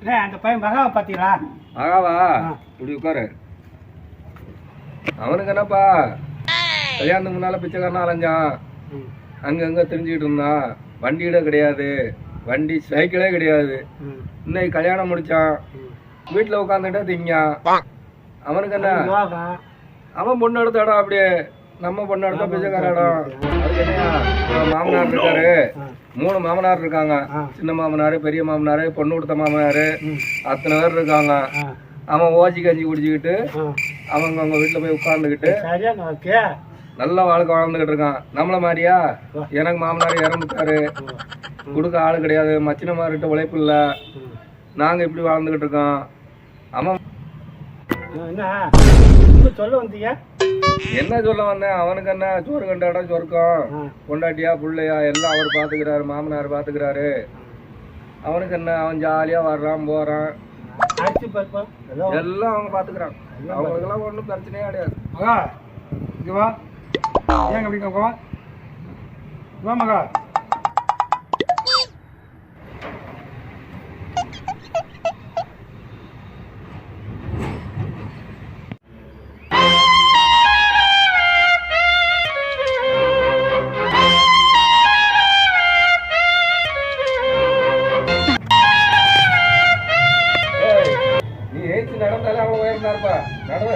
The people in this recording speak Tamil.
அந்த பையன் மகாவை பார்த்தீங்களா? மகாவா? இப்படி உட்காரு. அவனுக்கு என்னப்பா கல்யாணத்துக்கு முன்னால பிச்சைக்காரனா அலைஞ்சான், அங்கங்க தெரிஞ்சுக்கிட்டு இருந்தான். வண்டியிட கிடையாது, வண்டி சைக்கிளே கிடையாது. இன்னைக்கு கல்யாணம் முடிச்சான், வீட்டுல உட்காந்துட்டா திங்கான். அவனுக்கு என்ன, அவன் பொண்ணு எடுத்த இடம் அப்படியே நம்ம பொண்ணு எடுத்தா பிச்சைக்கார இடம். அதுக்கு என்னையா மாமனார் இருக்காரு, 3 மாமனார் இருக்காங்க. சின்ன மாமனாரு, பெரிய மாமனாரு, பொண்ணு கொடுத்த மாமனாரு, அத்தனை பேர் இருக்காங்க. அவன் ஓசி கஞ்சி குடிச்சுக்கிட்டு அவங்க அவங்க வீட்டுல போய் உட்கார்ந்துக்கிட்டு நல்ல வாழ்க்கை வாழ்ந்துகிட்டு இருக்கான். நம்மள மாதிரியா? எனக்கு மாமனார் இறந்துட்டாரு, கொடுக்க ஆளு கிடையாது, மச்சினமார்கிட்ட உழைப்பு இல்ல, நாங்க இப்படி வாழ்ந்துகிட்டு இருக்கோம். அவன் சொல்ல வந்தீங்க? என்ன சொல்ல வந்தேன், அவனுக்கு என்ன சோறு கண்டாடா சொர்க்கம், பொண்டாட்டியா புள்ளையா எல்லாம் அவர் பாத்துக்கிறாரு, மாமனார் பாத்துக்கிறாரு. அவனுக்கு என்ன, அவன் ஜாலியா வர்றான் போறான், எல்லாம் அவங்க பாத்துக்கிறான். அவங்களுக்கு எல்லாம் ஒன்றும் பிரச்சனையே கிடையாது. மகா இங்க வா, ஏங்க அப்படிங்க வா, வா மகா. நீ ஏற்றி நடந்தாலே அவ்வளோ உயர்ந்தாருப்பா, நடுவே